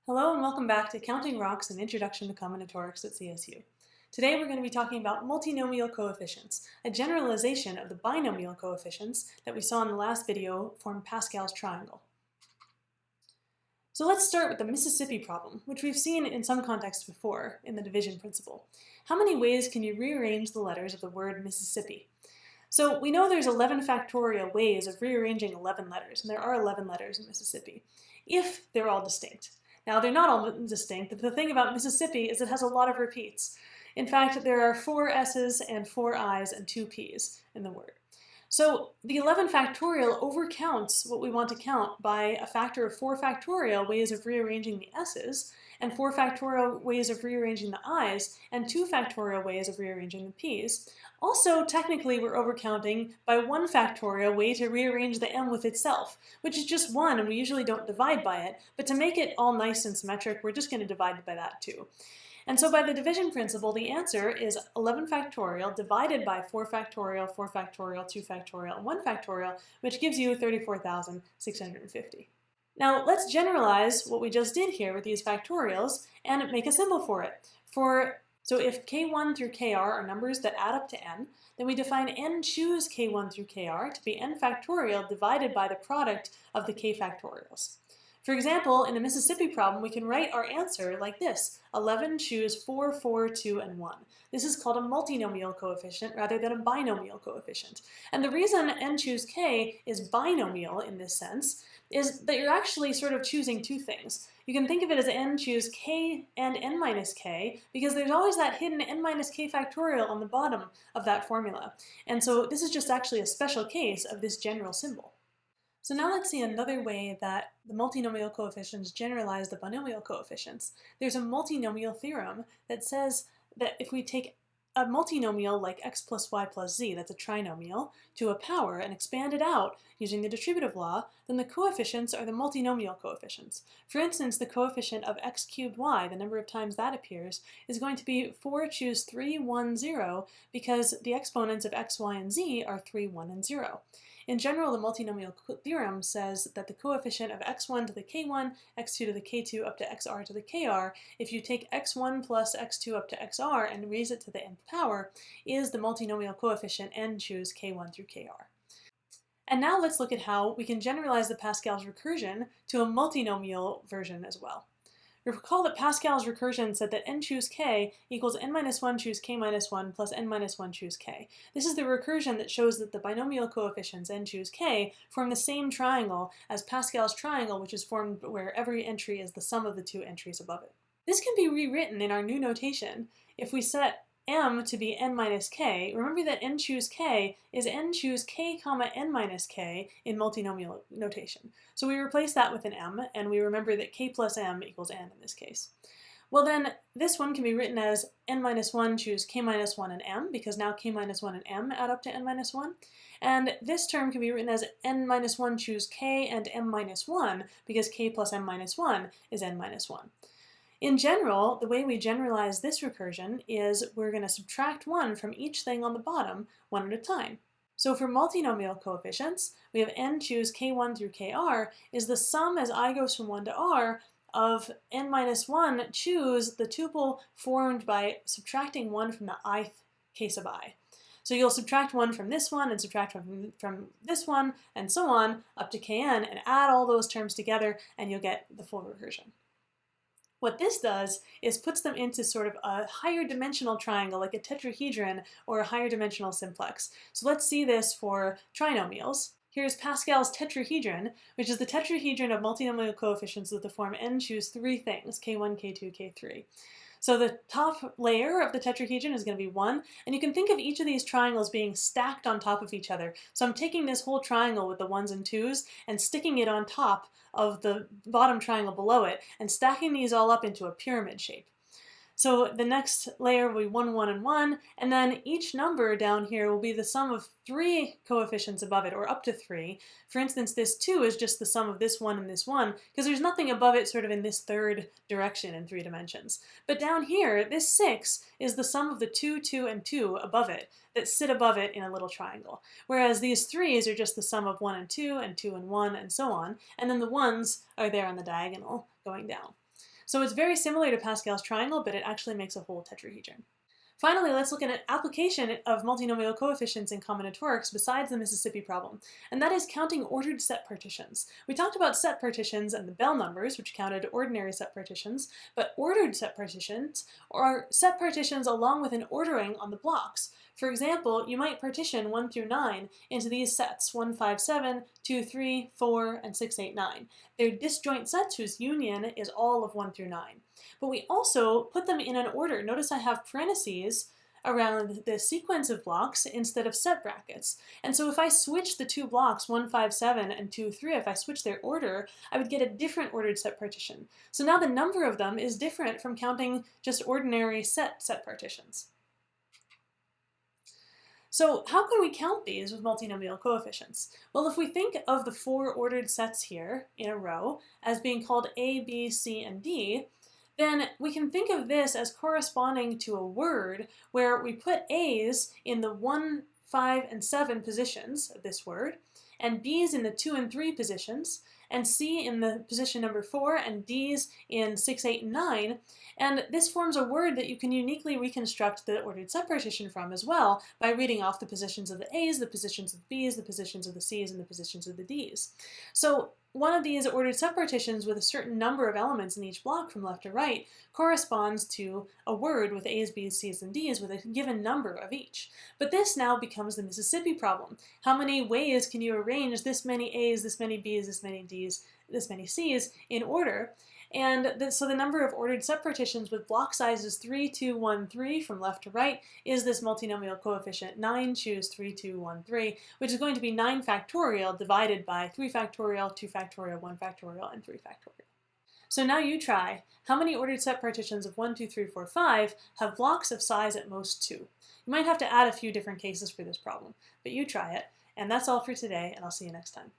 Hello and welcome back to Counting Rocks and Introduction to Combinatorics at CSU. Today we're going to be talking about multinomial coefficients, a generalization of the binomial coefficients that we saw in the last video form Pascal's triangle. So let's start with the Mississippi problem, which we've seen in some contexts before in the division principle. How many ways can you rearrange the letters of the word Mississippi? So we know there's 11 factorial ways of rearranging 11 letters, and there are 11 letters in Mississippi, if they're all distinct. Now, they're not all distinct, but the thing about Mississippi is it has a lot of repeats. In fact, there are 4 S's and 4 I's and 2 P's in the word. So the 11 factorial overcounts what we want to count by a factor of 4 factorial ways of rearranging the S's, and 4 factorial ways of rearranging the I's, and 2 factorial ways of rearranging the P's. Also, technically, we're overcounting by 1 factorial way to rearrange the M with itself, which is just 1, and we usually don't divide by it, but to make it all nice and symmetric, we're just going to divide by that too. And so by the division principle, the answer is 11 factorial divided by 4 factorial, 4 factorial, 2 factorial, and 1 factorial, which gives you 34,650. Now let's generalize what we just did here with these factorials and make a symbol for it. So if k1 through kr are numbers that add up to n, then we define n choose k1 through kr to be n factorial divided by the product of the k factorials. For example, in the Mississippi problem, we can write our answer like this: 11 choose 4, 4, 2, and 1. This is called a multinomial coefficient rather than a binomial coefficient. And the reason n choose k is binomial in this sense is that you're actually sort of choosing two things. You can think of it as n choose k and n minus k, because there's always that hidden n minus k factorial on the bottom of that formula. And so this is just actually a special case of this general symbol. So now let's see another way that the multinomial coefficients generalize the binomial coefficients. There's a multinomial theorem that says that if we take a multinomial like x plus y plus z, that's a trinomial, to a power and expand it out using the distributive law, then the coefficients are the multinomial coefficients. For instance, the coefficient of x cubed y, the number of times that appears, is going to be 4 choose 3, 1, 0, because the exponents of x, y, and z are 3, 1, and 0. In general, the multinomial theorem says that the coefficient of x1 to the k1, x2 to the k2 up to xr to the kr, if you take x1 plus x2 up to xr and raise it to the nth power, is the multinomial coefficient n choose k1 through kr. And now let's look at how we can generalize the Pascal's recursion to a multinomial version as well. Recall that Pascal's recursion said that n choose k equals n minus 1 choose k minus 1 plus n minus 1 choose k. This is the recursion that shows that the binomial coefficients n choose k form the same triangle as Pascal's triangle, which is formed where every entry is the sum of the two entries above it. This can be rewritten in our new notation if we set m to be n minus k. Remember that n choose k is n choose k comma n minus k in multinomial notation. So we replace that with an m, and we remember that k plus m equals n in this case. Well then, this one can be written as n minus 1 choose k minus 1 and m, because now k minus 1 and m add up to n minus 1. And this term can be written as n minus 1 choose k and m minus 1, because k plus m minus 1 is n minus 1. In general, the way we generalize this recursion is we're going to subtract 1 from each thing on the bottom, one at a time. So for multinomial coefficients, we have n choose k1 through kr is the sum as I goes from 1 to r of n minus 1 choose the tuple formed by subtracting 1 from the ith case of I. So you'll subtract 1 from this one and subtract 1 from this one and so on up to kn and add all those terms together and you'll get the full recursion. What this does is puts them into sort of a higher dimensional triangle, like a tetrahedron or a higher dimensional simplex. So let's see this for trinomials. Here's Pascal's tetrahedron, which is the tetrahedron of multinomial coefficients with the form n choose 3 things, k1, k2, k3. So the top layer of the tetrahedron is going to be 1, and you can think of each of these triangles being stacked on top of each other. So I'm taking this whole triangle with the 1s and 2s and sticking it on top of the bottom triangle below it and stacking these all up into a pyramid shape. So the next layer will be 1, 1, and 1, and then each number down here will be the sum of 3 coefficients above it, or up to 3. For instance, this 2 is just the sum of this 1 and this 1, because there's nothing above it sort of in this third direction in 3 dimensions. But down here, this 6 is the sum of the 2, 2, and 2 above it, that sit above it in a little triangle. Whereas these 3's are just the sum of 1 and 2, and 2 and 1, and so on, and then the 1's are there on the diagonal going down. So it's very similar to Pascal's triangle, but it actually makes a whole tetrahedron. Finally, let's look at an application of multinomial coefficients in combinatorics besides the Mississippi problem, and that is counting ordered set partitions. We talked about set partitions and the Bell numbers, which counted ordinary set partitions, but ordered set partitions are set partitions along with an ordering on the blocks. For example, you might partition 1 through 9 into these sets, 1, 5, 7, 2, 3, 4, and 6, 8, 9. They're disjoint sets whose union is all of 1 through 9. But we also put them in an order. Notice I have parentheses around the sequence of blocks instead of set brackets. And so if I switch the two blocks, 1, 5, 7, and 2, 3, if I switch their order, I would get a different ordered set partition. So now the number of them is different from counting just ordinary set partitions. So how can we count these with multinomial coefficients? Well, if we think of the 4 ordered sets here in a row as being called A, B, C, and D, then we can think of this as corresponding to a word where we put A's in the 1, 5, and 7 positions of this word, and B's in the 2 and 3 positions, and C in the position number 4, and D's in 6, 8, and 9. And this forms a word that you can uniquely reconstruct the ordered set partition from as well by reading off the positions of the A's, the positions of the B's, the positions of the C's, and the positions of the D's. So one of these ordered set partitions with a certain number of elements in each block from left to right corresponds to a word with A's, B's, C's, and D's with a given number of each. But this now becomes the Mississippi problem. How many ways can you arrange this many A's, this many B's, this many D's, this many C's in order? And so the number of ordered set partitions with block sizes 3, 2, 1, 3 from left to right is this multinomial coefficient 9, choose 3, 2, 1, 3, which is going to be 9 factorial divided by 3 factorial, 2 factorial, 1 factorial, and 3 factorial. So now you try, how many ordered set partitions of 1, 2, 3, 4, 5 have blocks of size at most 2? You might have to add a few different cases for this problem, but you try it. And that's all for today, and I'll see you next time.